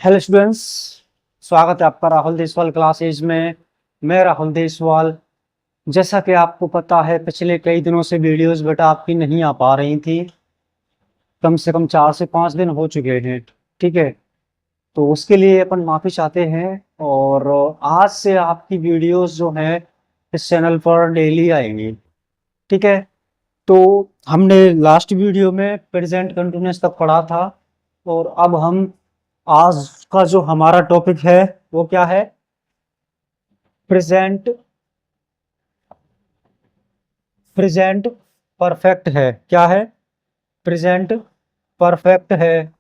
Hello students, स्वागत है आपका राहुल देसवाल क्लासेज में। मैं राहुल देसवाल। जैसा कि आपको पता है, पिछले कई दिनों से वीडियोस बेटा आपकी नहीं आ पा रही थी। कम से कम 4 से 5 दिन हो चुके हैं। ठीक है, तो उसके लिए अपन माफ़ी चाहते हैं। और आज से आपकी वीडियोस जो है इस चैनल पर डेली आएंगी। ठीक है, तो हमने लास्ट वीडियो में प्रेजेंट कंटिन्यूअस तक पढ़ा था, और अब हम आज का जो हमारा टॉपिक है वो क्या है? प्रेजेंट प्रेजेंट परफेक्ट है। क्या है? प्रेजेंट परफेक्ट है।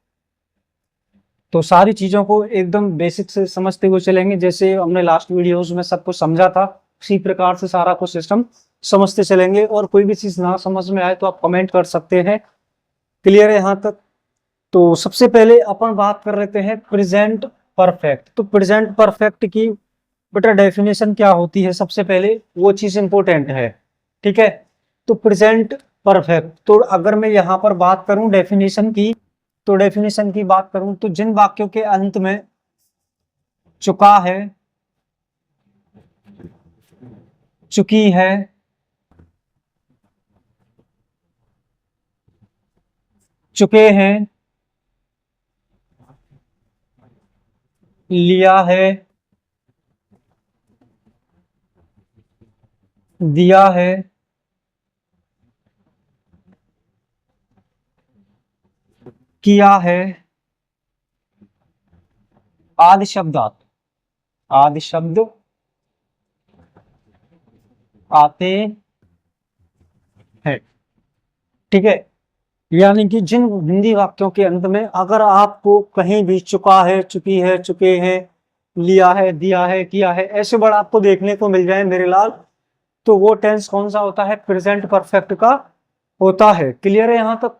तो सारी चीजों को एकदम बेसिक से समझते हुए चलेंगे। जैसे हमने लास्ट वीडियोस में सब कुछ समझा था, उसी प्रकार से सारा कुछ सिस्टम समझते चलेंगे। और कोई भी चीज ना समझ में आए तो आप कमेंट कर सकते हैं। क्लियर है यहाँ तक? तो सबसे पहले अपन बात कर लेते हैं प्रेजेंट परफेक्ट। तो प्रेजेंट परफेक्ट की बेटा डेफिनेशन क्या होती है, सबसे पहले वो चीज इंपॉर्टेंट है। ठीक है, तो प्रेजेंट परफेक्ट, तो अगर मैं यहाँ पर बात करूं डेफिनेशन की, तो डेफिनेशन की बात करूं तो जिन वाक्यों के अंत में चुका है, चुकी है, चुके हैं, लिया है, दिया है, किया है, आदि शब्द आते हैं। ठीक है, यानी कि जिन हिंदी वाक्यों के अंत में अगर आपको कहीं भी चुका है, चुकी है, चुके हैं, लिया है, दिया है, किया है, ऐसे वर्ड आपको देखने को मिल जाए मेरे लाल, तो वो टेंस कौन सा होता है? प्रेजेंट परफेक्ट का होता है। क्लियर है यहाँ तक?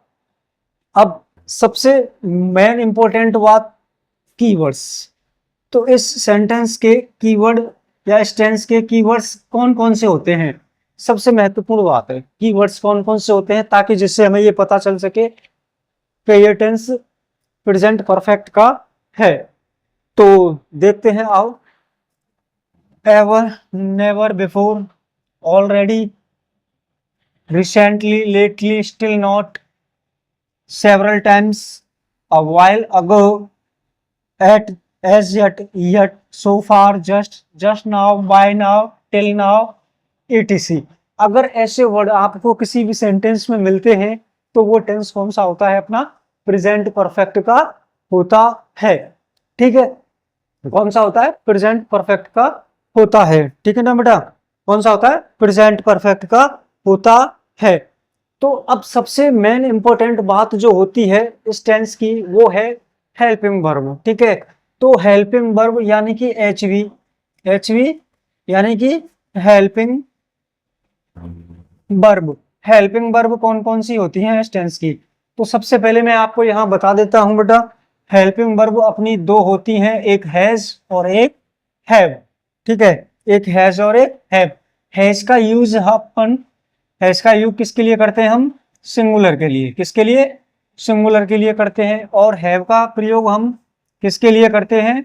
अब सबसे मेन इंपॉर्टेंट बात, कीवर्ड्स। तो इस सेंटेंस के कीवर्ड या इस टेंस के कीवर्ड्स कौन कौन से होते हैं? सबसे महत्वपूर्ण बात है कीवर्ड्स कौन कौन से होते हैं, ताकि जिससे हमें ये पता चल सके कि ये टेंस प्रेजेंट परफेक्ट का है। तो देखते हैं, आओ। Ever, never before, already, recently, lately, still not, several times, a while ago, at, as yet, yet, so far, just now, by now, till now, etc। अगर ऐसे वर्ड आपको किसी भी सेंटेंस में मिलते हैं तो वो टेंस कौन सा होता है? अपना प्रेजेंट परफेक्ट का होता है। ठीक है, कौन सा होता है? प्रेजेंट परफेक्ट का होता है। ठीक है ना बेटा? कौन सा होता है? प्रेजेंट परफेक्ट का होता है। तो अब सबसे मेन इंपॉर्टेंट बात जो होती है इस टेंस की, वो है हेल्पिंग वर्ब। ठीक है, तो हेल्पिंग वर्ब यानी कि एचवी यानी कि हेल्पिंग वर्ब। हेल्पिंग वर्ब कौन कौन सी होती हैं इस टेंस की? तो सबसे पहले मैं आपको यहां बता देता हूं बेटा, हेल्पिंग वर्ब अपनी दो होती हैं, एक हैज और एक हैव। ठीक है, एक हैज और एक हैव। हैज का यूज अपन इसका यूज किसके लिए करते हैं? हम सिंगुलर के लिए। किसके लिए? सिंगुलर के लिए करते हैं। और हैव का प्रयोग हम किसके लिए करते हैं?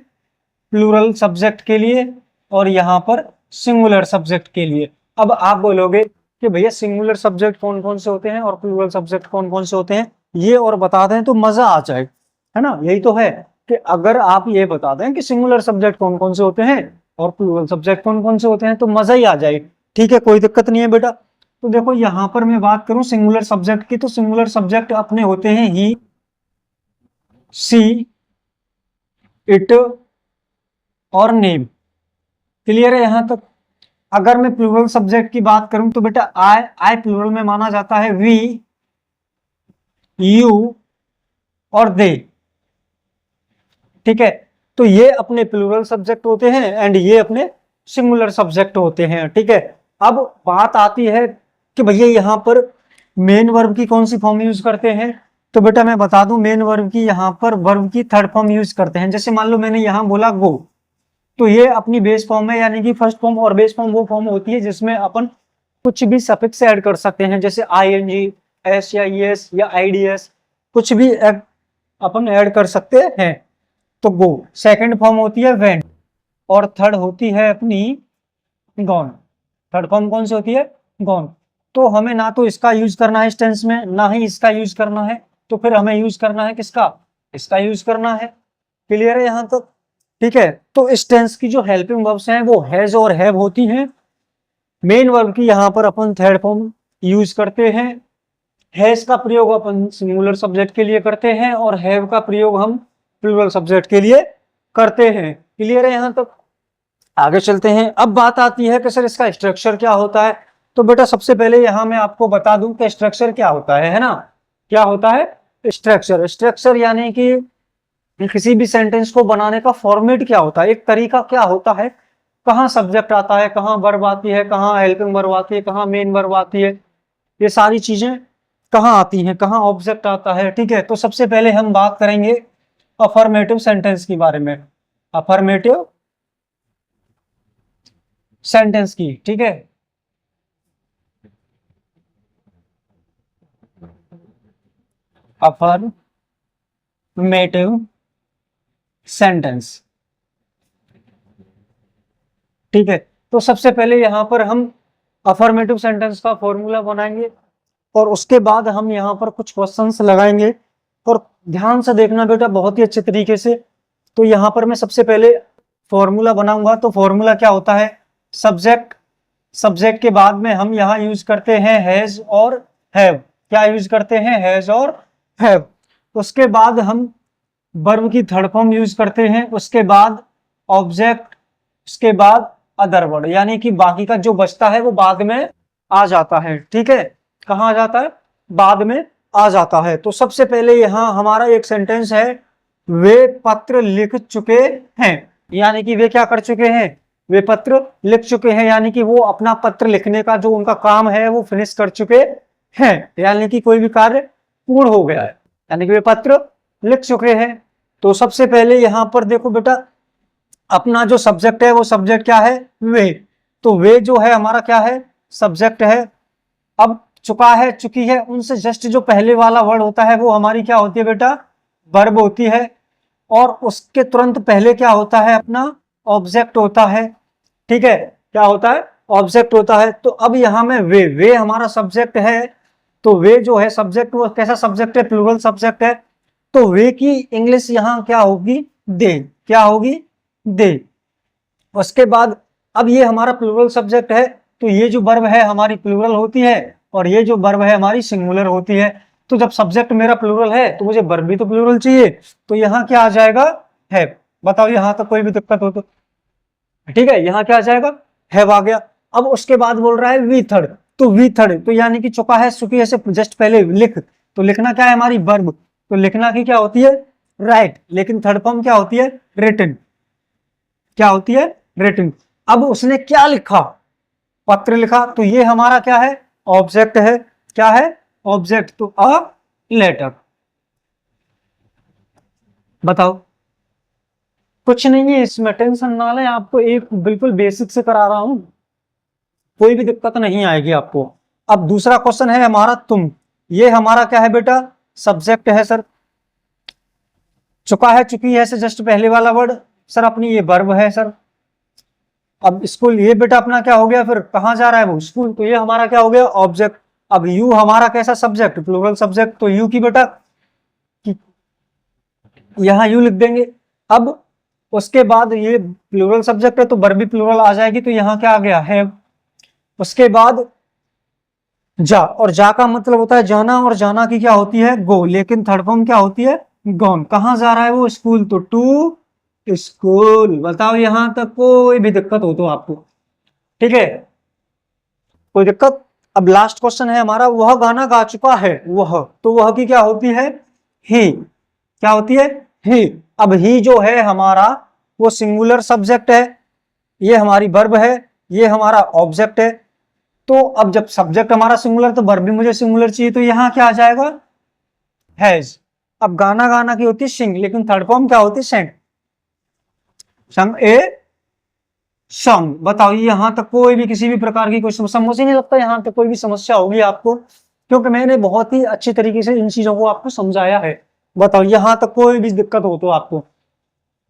प्लूरल सब्जेक्ट के लिए, और यहाँ पर सिंगुलर सब्जेक्ट के लिए। अब आप बोलोगे कि भैया सिंगुलर सब्जेक्ट कौन कौन से होते हैं और प्लूरल सब्जेक्ट कौन कौन से होते हैं, ये और बता दें तो मजा आ जाए, है ना? यही तो है कि अगर आप ये बता दें कि सिंगुलर सब्जेक्ट कौन कौन से होते हैं और प्लूरल सब्जेक्ट कौन कौन से होते हैं तो मजा ही आ जाए। ठीक है, कोई दिक्कत नहीं है बेटा। तो देखो यहां पर मैं बात करूं सिंगुलर सब्जेक्ट की, तो सिंगुलर सब्जेक्ट अपने होते हैं ही, सी, इट और नेम। क्लियर है यहां तक? अगर मैं प्लूरल सब्जेक्ट की बात करूं तो बेटा आई प्लूरल में माना जाता है वी, यू और दे। ठीक है, तो ये अपने प्लूरल सब्जेक्ट होते हैं एंड ये अपने सिंगुलर सब्जेक्ट होते हैं। ठीक है, अब बात आती है कि भैया यहाँ पर मेन वर्ब की कौन सी फॉर्म यूज करते हैं? तो बेटा मैं बता दूं, मेन वर्ब की यहाँ पर वर्ब की थर्ड फॉर्म यूज करते हैं। जैसे मान लो मैंने यहाँ बोला गो, तो ये अपनी बेस फॉर्म है, यानी कि फर्स्ट फॉर्म। और बेस फॉर्म वो फॉर्म होती है जिसमें अपन कुछ भी सफिक्स ऐड कर सकते हैं, जैसे आईएनजी, एस या ईएस या आईडीएस, कुछ भी अपन ऐड कर सकते हैं। तो गो सेकंड फॉर्म होती है वेंट, और थर्ड होती है अपनी गॉन। थर्ड फॉर्म कौन सी होती है? गॉन। तो हमें ना तो इसका यूज करना है इस टेंस में, ना ही इसका यूज करना है, तो फिर हमें यूज करना है किसका? इसका यूज करना है। क्लियर है यहां तक? ठीक है। तो इस टेंस की जो हेल्पिंग वर्ब्स हैं वो हैज और हैव होती हैं। मेन वर्ब की यहां पर अपन थर्ड फॉर्म यूज करते हैं। हैज का प्रयोग अपन सिंगुलर सब्जेक्ट के लिए करते हैं, और हैव का प्रयोग हम प्लूरल सब्जेक्ट के लिए करते हैं। क्लियर है यहां तक? आगे चलते हैं। अब बात आती है कि सर इसका स्ट्रक्चर क्या होता है। तो बेटा सबसे पहले यहां मैं आपको बता दूं कि स्ट्रक्चर क्या होता है ना? क्या होता है स्ट्रक्चर? स्ट्रक्चर यानी कि किसी भी सेंटेंस को बनाने का फॉर्मेट क्या होता है, एक तरीका क्या होता है, कहाँ सब्जेक्ट आता है, कहाँ वर्ब आती है, कहाँ हेल्पिंग वर्ब आती है, कहाँ मेन वर्ब आती है, ये सारी चीजें कहाँ आती हैं, कहाँ ऑब्जेक्ट आता है। ठीक है। तो सबसे पहले हम बात करेंगे अफर्मेटिव सेंटेंस के बारे में। अफर्मेटिव सेंटेंस की। ठीक है। Affirmative sentence. ठीक है। तो सबसे पहले यहां पर हम अफर्मेटिव सेंटेंस का फॉर्मूला बनाएंगे, और उसके बाद हम यहां पर कुछ क्वेश्चंस लगाएंगे, और ध्यान से देखना बेटा बहुत ही अच्छे तरीके से। तो यहां पर मैं सबसे पहले फॉर्मूला बनाऊंगा। तो फॉर्मूला क्या होता है? सब्जेक्ट, सब्जेक्ट के बाद में हम यहां यूज करते हैं हैज और हैव। क्या यूज करते हैं? हैज और हैव। उसके बाद हम वर्ब की थर्ड फॉर्म यूज करते हैं, उसके बाद ऑब्जेक्ट, उसके बाद अदर वर्ड, यानी कि बाकी का जो बचता है वो बाद में आ जाता है। ठीक है। कहाँ आ जाता है? बाद में आ जाता है। तो सबसे पहले यहां हमारा एक सेंटेंस है, वे पत्र लिख चुके हैं। यानी कि वे क्या कर चुके हैं? वे पत्र लिख चुके हैं, यानी कि वो अपना पत्र लिखने का जो उनका काम है वो फिनिश कर चुके हैं, यानी कि कोई भी कार्य पूर्ण हो गया है, यानी कि वे पत्र लिख चुके हैं। तो सबसे पहले यहां पर देखो बेटा, अपना जो सब्जेक्ट है वो सब्जेक्ट क्या है? वे। तो वे जो है हमारा क्या है? सब्जेक्ट है। अब चुका है, चुकी है, उनसे जस्ट जो पहले वाला वर्ड होता है वो हमारी क्या होती है बेटा? वर्ब होती है। और उसके तुरंत पहले क्या होता है? अपना ऑब्जेक्ट होता है। ठीक है। क्या होता है? ऑब्जेक्ट होता है। तो अब यहां में वे हमारा सब्जेक्ट है। तो वे जो है सब्जेक्ट, वो कैसा सब्जेक्ट है? प्लूरल सब्जेक्ट है। तो वे की इंग्लिश यहां क्या होगी? दे। क्या होगी? दे। उसके बाद अब ये हमारा प्लूरल सब्जेक्ट है, तो ये जो वर्ब है हमारी प्लूरल होती है, और ये जो वर्ब है हमारी सिंगुलर होती है। तो जब सब्जेक्ट मेरा प्लूरल है तो मुझे वर्ब भी तो प्लूरल चाहिए, तो यहाँ क्या आ जाएगा? है। बताओ यहां तक कोई भी दिक्कत हो तो? ठीक है। यहाँ क्या आ जाएगा? हैव आ गया। अब उसके बाद बोल रहा है वी थर्ड। तो वी थर्ड तो यानी कि चुका है, चुकी है से जस्ट पहले लिख। तो लिखना क्या है? हमारी वर्ब। तो लिखना की क्या होती है? राइट। लेकिन थर्ड फॉर्म क्या होती है? रिटन। क्या होती है? रिटन। अब उसने क्या लिखा? पत्र लिखा। तो ये हमारा क्या है? ऑब्जेक्ट है। क्या है? ऑब्जेक्ट। तो अ लेटर। बताओ। कुछ नहीं है इसमें, टेंशन ना लें, आपको एक बिल्कुल बेसिक से करा रहा हूं, कोई भी दिक्कत नहीं आएगी आपको। अब दूसरा क्वेश्चन है हमारा तुम। ये हमारा क्या है बेटा? सब्जेक्ट है सर। चुका है, चुकी है से जस्ट पहले वाला वर्ड सर अपनी ये वर्ब है सर। अब स्कूल, ये बेटा अपना क्या हो गया? फिर कहाँ जा रहा है वो? स्कूल। तो ये हमारा क्या हो गया? ऑब्जेक्ट। अब यू हमारा कैसा सब्जेक्ट? Plural subject. तो यू की बेटा यहाँ यू लिख देंगे। अब उसके बाद ये प्लूरल सब्जेक्ट है तो वर्ब भी प्लूरल आ जाएगी, तो यहाँ क्या आ गया? है। उसके बाद जा, और जा का मतलब होता है जाना, और जाना की क्या होती है? गो। लेकिन थर्ड फॉर्म क्या होती है? गॉन। कहाँ जा रहा है वो? स्कूल। तो टू स्कूल। बताओ यहां तक कोई भी दिक्कत हो तो आपको? ठीक है। कोई दिक्कत? अब लास्ट क्वेश्चन है हमारा, वह गाना गा चुका है। वह, तो वह की क्या होती है? ही। क्या होती है? ही। अब ही जो है हमारा वो सिंगुलर सब्जेक्ट है, ये हमारी वर्ब है, ये हमारा ऑब्जेक्ट है। तो अब जब सब्जेक्ट हमारा सिंगुलर तो वर्ब भी मुझे सिंगुलर चाहिए, तो यहां क्या आ जाएगा? हैज। अब गाना गाना की होती है सिंग, लेकिन थर्ड फॉर्म क्या होती है? सेंग। संग ए सम। बताओ यहाँ तक कोई भी किसी भी प्रकार की कोई समस्या, मुझे नहीं लगता यहाँ तक कोई भी समस्या होगी आपको, क्योंकि मैंने बहुत ही अच्छी तरीके से इन चीजों को आपको समझाया है। बताओ यहाँ तक कोई भी दिक्कत हो तो आपको।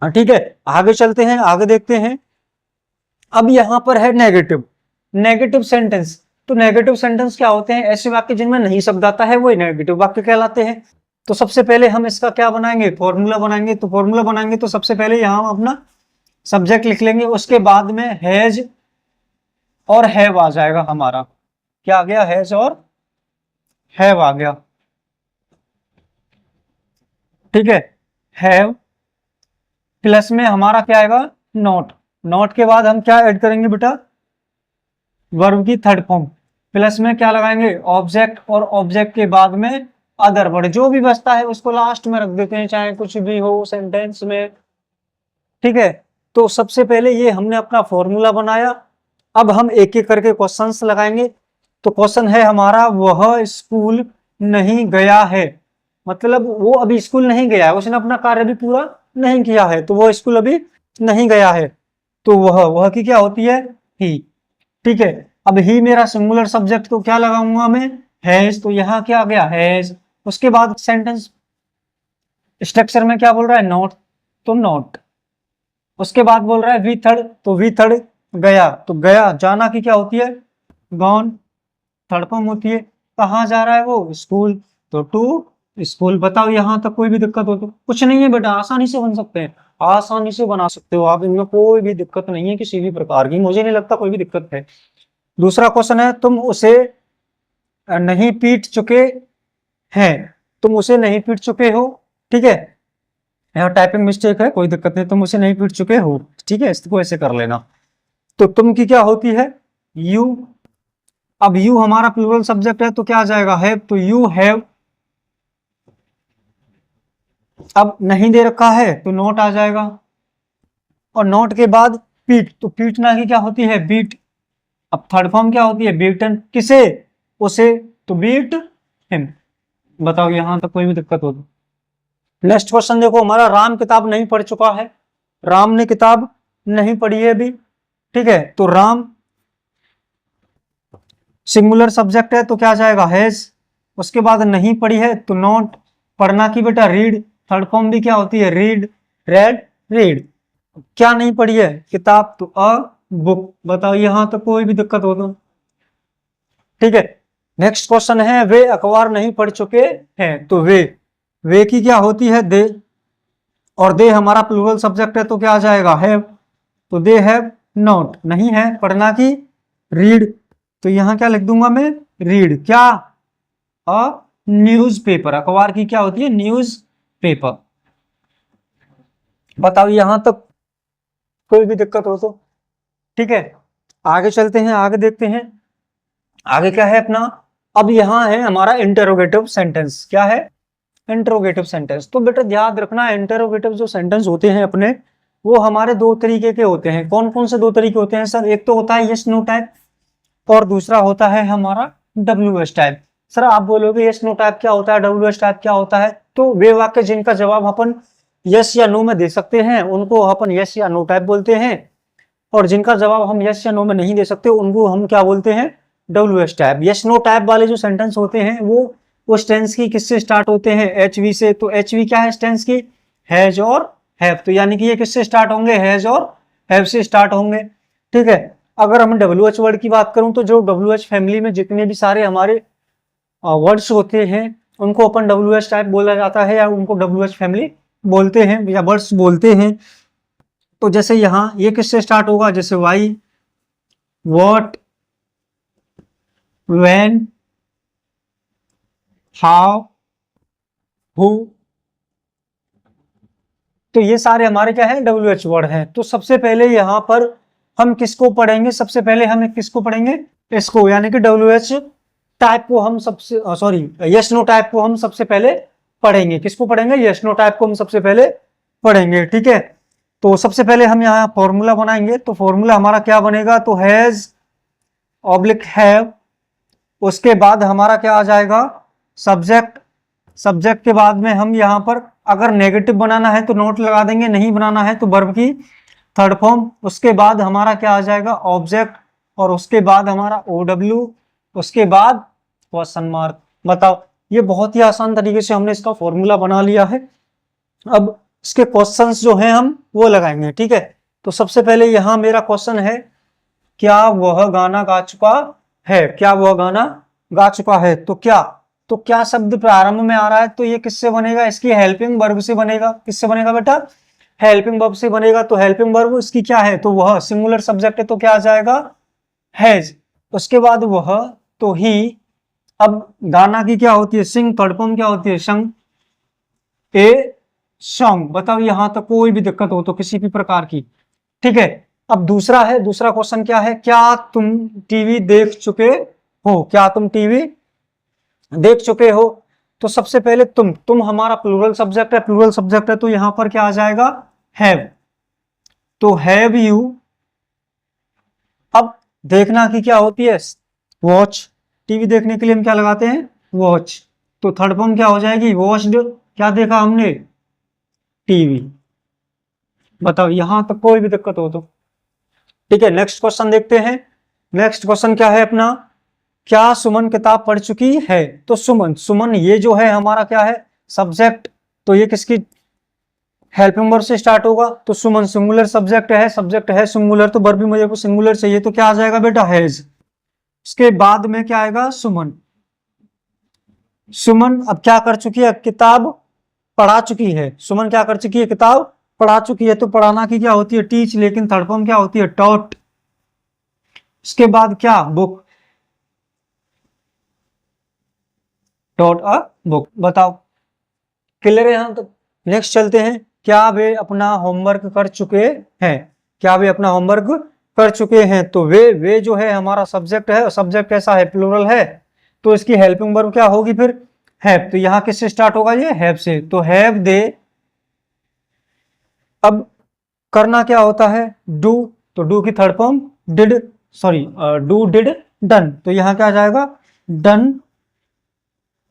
हाँ ठीक है, आगे चलते हैं, आगे देखते हैं। अब यहाँ पर है नेगेटिव, नेगेटिव सेंटेंस। तो नेगेटिव सेंटेंस क्या होते हैं? ऐसे वाक्य जिनमें नहीं शब्द आता है वो नेगेटिव वाक्य कहलाते हैं। तो सबसे पहले हम इसका क्या बनाएंगे? फॉर्मूला बनाएंगे। तो फॉर्मूला बनाएंगे तो सबसे पहले यहाँ हम अपना सब्जेक्ट लिख लेंगे, उसके बाद में हैज और हैव आ जाएगा हमारा। क्या आ गया? हैज और हैव आ गया। ठीक है, हैव प्लस में हमारा क्या आएगा? नॉट। नॉट के बाद हम क्या ऐड करेंगे बेटा? वर्ब की थर्ड फॉर्म। प्लस में क्या लगाएंगे? ऑब्जेक्ट, और ऑब्जेक्ट के बाद में अदर वर्ड। जो भी बचता है उसको लास्ट में रख देते हैं, चाहे कुछ भी हो सेंटेंस में। ठीक है, तो सबसे पहले ये हमने अपना फॉर्मूला बनाया। अब हम एक एक करके क्वेश्चंस लगाएंगे। तो क्वेश्चन है हमारा, वह स्कूल नहीं गया है। मतलब वो अभी स्कूल नहीं गया है, उसने अपना कार्य भी पूरा नहीं किया है, तो वो स्कूल अभी नहीं गया है। तो वह की क्या होती है? ही। ठीक है, अब ही मेरा सिंगुलर सब्जेक्ट, तो क्या लगाऊंगा मैं? हैज। तो यहाँ क्या आ गया? हैज। उसके बाद सेंटेंस स्ट्रक्चर में क्या बोल रहा है? नॉट, तो नॉट। उसके बाद बोल रहा है वी थर्ड, तो वी थर्ड गया, तो गया। जाना की क्या होती है? गॉन। थर्ड फॉर्म होती है। कहाँ जा रहा है वो? स्कूल, तो टू स्कूल। बताओ यहाँ तक कोई भी दिक्कत हो तो? कुछ नहीं है बेटा, आसानी से बन सकते हैं, आसानी से बना सकते हो आप, इनमें कोई भी दिक्कत नहीं है किसी भी प्रकार की, मुझे नहीं लगता कोई भी दिक्कत है। दूसरा क्वेश्चन है, तुम उसे नहीं पीट चुके हैं। तुम उसे नहीं पीट चुके हो। ठीक है, यहाँ टाइपिंग मिस्टेक है, कोई दिक्कत नहीं, तुम उसे नहीं पीट चुके हो। ठीक है, इसको ऐसे कर लेना। तो तुम की क्या होती है? यू। अब यू हमारा प्लूरल सब्जेक्ट है, तो क्या आ जाएगा? हैव। तो यू हैव। अब नहीं दे रखा है तो नोट आ जाएगा, और नोट के बाद पीट, तो पीटना की क्या होती है? बीट। अब थर्ड फॉर्म क्या होती है? बीटन। किसे? उसे, तो बीट हिम। बताओ यहां तक कोई भी दिक्कत हो तो? नेक्स्ट क्वेश्चन देखो हमारा, राम किताब नहीं पढ़ चुका है। राम ने किताब नहीं पढ़ी है अभी। ठीक है, तो राम सिंगुलर सब्जेक्ट है, तो क्या जाएगा? हैज। उसके बाद नहीं पढ़ी है तो नॉट। पढ़ना की बेटा रीड, थर्ड फॉर्म भी क्या होती है? Read, red, read. क्या नहीं पढ़ी है? किताब, तो अ बुक। बताओ यहां तक कोई भी दिक्कत हो तो? ठीक है, नेक्स्ट क्वेश्चन है, वे अखबार नहीं पढ़ चुके हैं। तो वे की क्या होती है? दे, और दे हमारा प्लूरल सब्जेक्ट है, तो क्या आ जाएगा? हैव। तो दे हैव नॉट। नहीं है पढ़ना की, रीड। तो यहां क्या लिख दूंगा मैं? रीड। क्या? A news paper. अखबार की क्या होती है? News paper. बताओ यहां तक कोई भी दिक्कत हो तो? ठीक है, आगे चलते हैं, आगे देखते हैं। आगे क्या है अपना? अब यहां है हमारा इंटरोगेटिव सेंटेंस। क्या है? Interrogative sentence. तो बेटा याद रखना, इंटरोगेटिव जो सेंटेंस होते हैं अपने, वो हमारे दो तरीके के होते हैं। कौन कौन से दो तरीके होते हैं सर? एक तो होता है यस नो टाइप, और दूसरा होता है हमारा WH टाइप। सर आप बोलोगे यस नो टाइप क्या होता है, WH टाइप क्या होता है? तो वे वाक्य जिनका जवाब अपन यस या नो में दे सकते हैं उनको अपन यस या नो टाइप बोलते हैं, और जिनका जवाब हम यस या नो में नहीं दे सकते उनको हम क्या बोलते हैं? WH type. Yes no type वाले जो सेंटेंस होते हैं वो उस टेंस की किससे स्टार्ट होते हैं? HV से। तो HV क्या है इस टेंस की? हैज और हैव। तो यानी कि ये किससे स्टार्ट होंगे? हैज और हैव से स्टार्ट होंगे। ठीक है, अगर हम WH वर्ड की बात करूं तो जो WH फैमिली में जितने भी सारे हमारे वर्ड्स होते हैं उनको अपन WH टाइप बोला जाता है, या उनको WH फैमिली बोलते हैं, या वर्ड्स बोलते हैं। तो जैसे यहाँ ये किससे स्टार्ट होगा? जैसे why, what, when, how, who. तो ये सारे हमारे क्या है? WH वर्ड हैं। तो सबसे पहले यहाँ पर हम किसको पढ़ेंगे? सबसे पहले हम किसको पढ़ेंगे? इसको, यानी कि WH टाइप को हम सबसे सॉरी यस नो टाइप को हम सबसे पहले पढ़ेंगे। किसको पढ़ेंगे? यस नो टाइप को हम सबसे पहले पढ़ेंगे। ठीक है, तो सबसे पहले हम यहाँ फॉर्मूला बनाएंगे। तो फॉर्मूला हमारा क्या बनेगा? तो हैज ऑब्लिक हैव। उसके बाद हमारा क्या आ जाएगा? सब्जेक्ट। सब्जेक्ट के बाद में हम यहाँ पर अगर नेगेटिव बनाना है तो नोट लगा देंगे, नहीं बनाना है तो वर्ब की थर्ड फॉर्म, उसके बाद हमारा क्या आ जाएगा ऑब्जेक्ट, और उसके बाद हमारा OW, उसके बाद क्वेश्चन मार्क। बताओ, ये बहुत ही आसान तरीके से हमने इसका फॉर्मूला बना लिया है। अब इसके क्वेश्चंस जो हैं हम वो लगाएंगे, ठीक है। तो सबसे पहले यहां मेरा क्वेश्चन है, क्या वह गाना गा चुका है, क्या वह गाना गा चुका है। तो क्या शब्द प्रारंभ में आ रहा है, तो ये किससे बनेगा, इसकी हेल्पिंग वर्ब से बनेगा। किससे बनेगा बेटा, हेल्पिंग वर्ब से बनेगा। तो हेल्पिंग वर्ब इसकी क्या है, तो वह सिंगुलर सब्जेक्ट है, तो क्या आ जाएगा हैज। उसके बाद वह, तो ही। अब गाना की क्या होती है, सिंग। थर्ड फॉर्म क्या होती है, संग, ए सॉन्ग। बताओ यहां तक कोई भी दिक्कत हो तो किसी भी प्रकार की, ठीक है। अब दूसरा क्वेश्चन क्या है, क्या तुम टीवी देख चुके हो, क्या तुम टीवी देख चुके हो। तो सबसे पहले तुम हमारा प्लूरल सब्जेक्ट है, प्लूरल सब्जेक्ट है, तो यहां पर क्या आ जाएगा हैव। तो हैव यू। अब देखना की क्या होती है, वॉच। टीवी देखने के लिए हम क्या लगाते हैं, वॉच। तो थर्ड फॉर्म क्या हो जाएगी, वॉच्ड। क्या देखा हमने, टीवी। बताओ यहां तक कोई भी दिक्कत हो तो, ठीक है। नेक्स्ट क्वेश्चन देखते हैं। नेक्स्ट क्वेश्चन क्या है अपना, क्या सुमन किताब पढ़ चुकी है। तो सुमन ये जो है हमारा क्या है, सब्जेक्ट। तो ये किसकी हेल्पिंग वर्ब से स्टार्ट होगा। तो सुमन सिंगुलर सब्जेक्ट है सिंगुलर, तो वर्ब भी मुझे को सिंगुलर चाहिए, तो क्या आ जाएगा बेटा हैज। उसके बाद में क्या आएगा, सुमन। सुमन अब क्या कर चुकी है, किताब पढ़ा चुकी है। सुमन क्या कर चुकी है, किताब पढ़ा चुकी है। तो पढ़ाना की क्या होती है, टीच, लेकिन थर्ड फॉर्म क्या होती है, टॉट। इसके बाद क्या, बुक, टॉट अ बुक। बताओ क्लियर है यहां तक। नेक्स्ट चलते हैं, क्या वे अपना होमवर्क कर चुके हैं। क्या वे अपना होमवर्क कर चुके हैं। तो वे जो है हमारा सब्जेक्ट है, सब्जेक्ट कैसा है, प्लूरल है, तो इसकी हेल्पिंग वर्ब क्या होगी फिर, हैव। तो यहां किससे स्टार्ट होगा, ये हैव से। तो हैव दे। अब करना क्या होता है, डू। तो डू की third form did, sorry do did done. तो यहां क्या आ जाएगा, डन।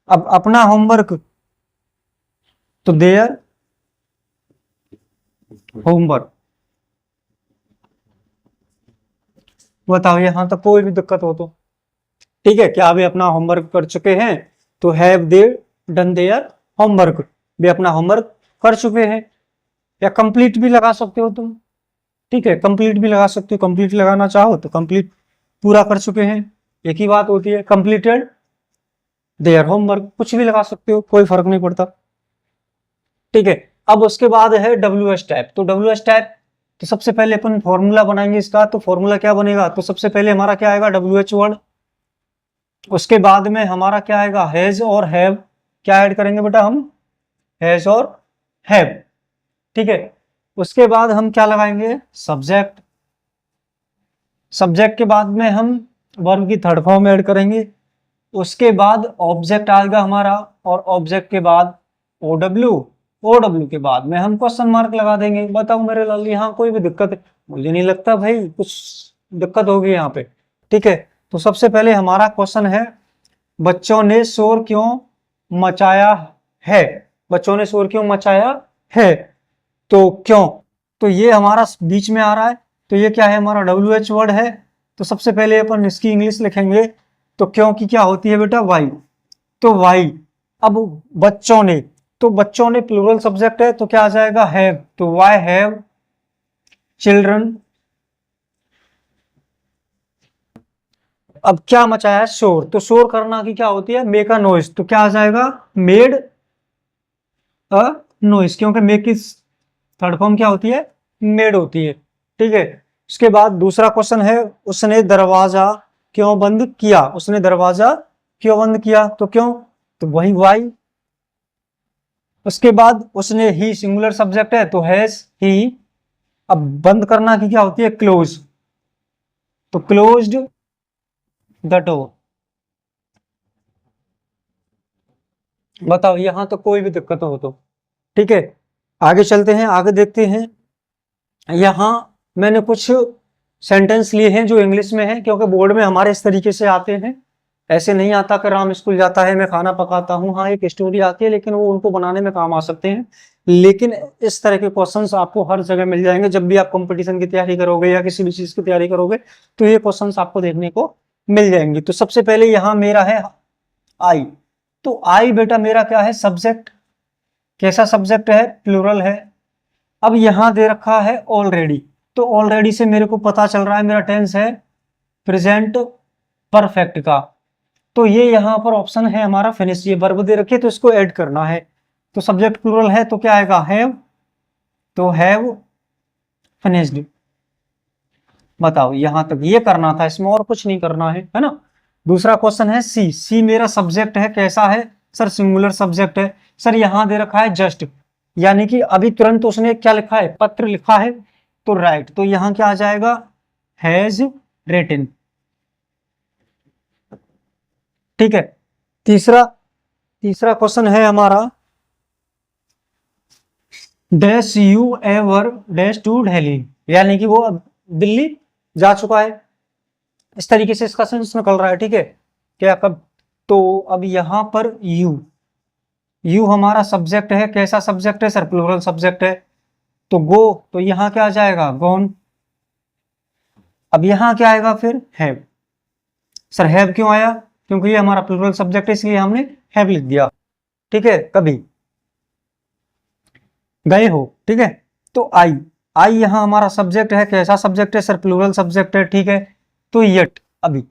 अब अपना होमवर्क, तो देयर होमवर्क। बताओ यहां तक कोई भी दिक्कत हो तो, ठीक है। क्या वे अपना होमवर्क कर चुके हैं, तो have they done their homework. वे अपना होमवर्क कर चुके हैं। या कंप्लीट भी लगा सकते हो तुम, ठीक है, कंप्लीट भी लगा सकते हो। कंप्लीट लगाना चाहो तो कंप्लीट, पूरा कर चुके हैं, एक ही बात होती है। कंप्लीटेड देयर होमवर्क, कुछ भी लगा सकते हो, कोई फर्क नहीं पड़ता, ठीक है। अब उसके बाद है WH टाइप। तो WH टाइप, तो सबसे पहले अपन फॉर्मूला बनाएंगे इसका। तो फॉर्मूला क्या बनेगा, तो सबसे पहले हमारा क्या आएगा, WH वर्ड। उसके बाद में हमारा क्या आएगा, हैज और हैव। क्या ऐड करेंगे बेटा हम, हैज और हैव, ठीक है। उसके बाद हम क्या लगाएंगे, सब्जेक्ट। सब्जेक्ट के बाद में हम वर्ब की थर्ड फॉर्म ऐड करेंगे। उसके बाद ऑब्जेक्ट आएगा हमारा, और ऑब्जेक्ट के बाद OW, OW के बाद में हम क्वेश्चन मार्क लगा देंगे। बताओ मेरे लाल यहाँ कोई भी दिक्कत है, मुझे नहीं लगता भाई कुछ दिक्कत होगी यहाँ पे, ठीक है। तो सबसे पहले हमारा क्वेश्चन है, बच्चों ने शोर क्यों मचाया है। बच्चों ने शोर क्यों मचाया है, तो क्यों। तो ये हमारा बीच में आ रहा है, तो ये क्या है, हमारा WH वर्ड है। तो सबसे पहले अपन इसकी इंग्लिश लिखेंगे। तो क्यों की क्या होती है बेटा, वाई। तो वाई। अब बच्चों ने, तो बच्चों ने प्लूरल सब्जेक्ट है, तो क्या आ जाएगा, हैव। तो वाई हैव चिल्ड्रन। अब क्या मचाया है, शोर। तो शोर करना की क्या होती है, मेक अ नॉइज। तो क्या आ जाएगा, मेड अ नॉइज, क्योंकि मेक की थर्ड फॉर्म क्या होती है, मेड होती है, ठीक है। उसके बाद दूसरा क्वेश्चन है, उसने दरवाजा क्यों बंद किया। उसने दरवाजा क्यों बंद किया, तो क्यों, तो वही वाई। उसके बाद उसने, ही सिंगुलर सब्जेक्ट है, तो हैज ही। अब बंद करना की क्या होती है, क्लोज। तो क्लोज्ड द डोर। बताओ यहां तो कोई भी दिक्कत हो तो, ठीक है। आगे चलते हैं, आगे देखते हैं। यहां मैंने कुछ सेंटेंस लिए हैं जो इंग्लिश में है, क्योंकि बोर्ड में हमारे इस तरीके से आते हैं। ऐसे नहीं आता कि राम स्कूल जाता है मैं खाना पकाता हूँ, हाँ एक स्टोरी आती है लेकिन वो उनको बनाने में काम आ सकते हैं। लेकिन इस तरह के क्वेश्चंस आपको हर जगह मिल जाएंगे, जब भी आप कंपटीशन की तैयारी करोगे या किसी भी चीज की तैयारी करोगे तो ये क्वेश्चंस आपको देखने को मिल जाएंगे। तो सबसे पहले यहाँ मेरा है आई। तो आई बेटा मेरा क्या है, सब्जेक्ट। कैसा सब्जेक्ट है, प्लूरल है। अब यहां दे रखा है ऑलरेडी, तो ऑलरेडी से मेरे को पता चल रहा है मेरा टेंस है प्रेजेंट परफेक्ट का। तो ये यहां पर ऑप्शन है हमारा फिनिश, ये वर्ब दे रखी है तो इसको ऐड करना है। तो सब्जेक्ट प्लूरल है तो क्या आएगा, हैव। तो हैव फिनिश्ड। बताओ यहां तक ये करना था, इसमें और कुछ नहीं करना है ना। दूसरा क्वेश्चन है सी। सी मेरा सब्जेक्ट है, कैसा है सर, सिंगुलर सब्जेक्ट है। सर यहां दे रखा है जस्ट, यानी कि अभी तुरंत उसने क्या लिखा है, पत्र लिखा है, तो राइट। तो यहां क्या आ जाएगा, हैज रिटन। ठीक है। तीसरा तीसरा क्वेश्चन है हमारा, dash you ever dash to Delhi, यानी कि वो अब दिल्ली जा चुका है। इस तरीके से इसका सेंस निकल रहा है। ठीक है, क्या कब। तो अब यहां पर यू हमारा सब्जेक्ट है, कैसा सब्जेक्ट है सर, प्लूरल सब्जेक्ट है। तो गो, तो यहां क्या आ जाएगा, गोन। अब यहां क्या आएगा फिर, हैव। सर हैव क्यों आया, क्योंकि ये हमारा प्लूरल सब्जेक्ट है इसलिए हमने हैव लिख दिया। ठीक है, कभी गए हो। ठीक है, तो आई। आई यहां हमारा सब्जेक्ट है, कैसा सब्जेक्ट है सर, प्लूरल सब्जेक्ट है। ठीक है, तो येट अभी,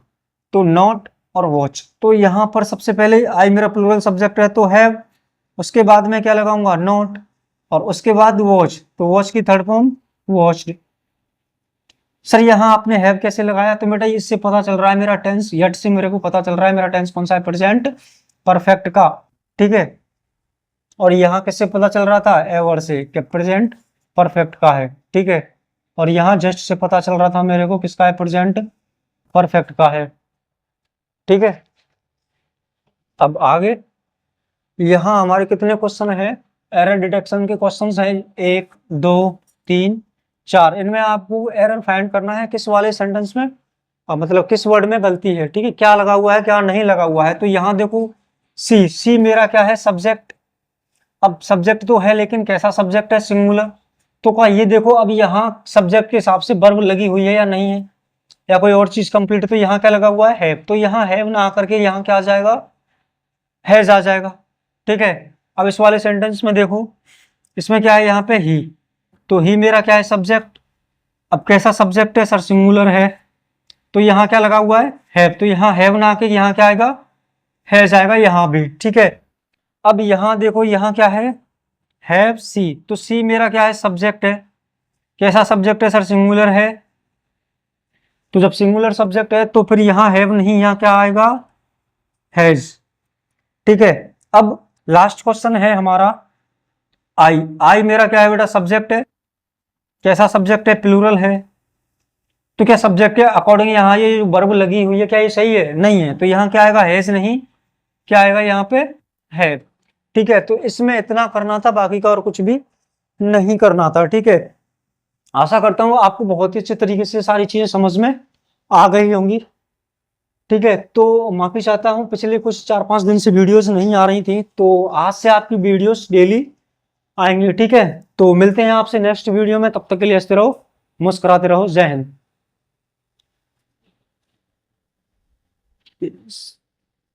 तो नॉट और वॉच। तो यहां पर सबसे पहले आई मेरा प्लूरल सब्जेक्ट है तो हैव, उसके बाद में क्या लगाऊंगा, नॉट, और उसके बाद वॉच, तो वॉच की थर्ड फॉर्म वॉच्ड। सर यहाँ आपने हैव कैसे लगाया, तो बेटा इससे पता चल रहा है मेरा टेंस, यट से मेरे को पता चल रहा है मेरा टेंस कौन सा है, प्रेजेंट परफेक्ट का। ठीक है, और यहाँ कैसे पता चल रहा था, एवर से, कि प्रेजेंट परफेक्ट का है। ठीक है, और यहाँ जस्ट से पता चल रहा था मेरे को किसका है, प्रेजेंट परफेक्ट का है। ठीक है, अब आगे यहाँ हमारे कितने क्वेश्चन है, एरर डिटेक्शन के क्वेश्चन है 1 2 3 4। इनमें आपको एरर फाइंड करना है किस वाले सेंटेंस में, मतलब किस वर्ड में गलती है। ठीक है, क्या लगा हुआ है क्या नहीं लगा हुआ है। तो यहाँ देखो सी। सी मेरा क्या है, सब्जेक्ट। अब सब्जेक्ट तो है लेकिन कैसा सब्जेक्ट है, सिंगुलर। तो क्या ये देखो अब यहाँ सब्जेक्ट के हिसाब से वर्ब लगी हुई है या नहीं है, या कोई और चीज कंप्लीट। तो यहाँ क्या लगा हुआ है, हैव। तो यहाँ हैव ना आकर के यहाँ क्या आ जाएगा, हैज आ जाएगा। ठीक है, अब इस वाले सेंटेंस में देखो, इसमें क्या है यहाँ पे ही। तो ही मेरा क्या है, सब्जेक्ट। अब कैसा सब्जेक्ट है सर, सिंगुलर है। तो यहाँ क्या लगा हुआ है, हैव। तो यहाँ हैव ना आके यहाँ क्या आएगा, हैज आएगा यहाँ भी। ठीक है, अब यहाँ देखो यहाँ क्या है, हैव सी। तो सी मेरा क्या है, सब्जेक्ट है। कैसा सब्जेक्ट है सर, सिंगुलर है। तो जब सिंगुलर सब्जेक्ट है तो फिर यहाँ हैव नहीं, यहाँ क्या आएगा, हैज। ठीक है, अब लास्ट क्वेश्चन है हमारा आई। आई मेरा क्या है बेटा, सब्जेक्ट है। कैसा सब्जेक्ट है, प्लूरल है। तो क्या सब्जेक्ट के अकॉर्डिंग यहाँ ये जो वर्ब लगी हुई है क्या ये सही है, नहीं है। तो यहाँ क्या आएगा, हैज नहीं, क्या आएगा यहाँ पे, है। ठीक है, तो इसमें इतना करना था, बाकी का और कुछ भी नहीं करना था। ठीक है, आशा करता हूँ आपको बहुत ही अच्छे तरीके से सारी चीजें समझ में आ गई होंगी। ठीक है, तो माफी चाहता हूँ पिछले कुछ 4-5 दिन से वीडियोस नहीं आ रही थी, तो आज से आपकी वीडियोस डेली आएंगे। ठीक है, तो मिलते हैं आपसे नेक्स्ट वीडियो में, तब तक के लिए हंसते रहो, मुस्कुराते रहो। जय हिंद।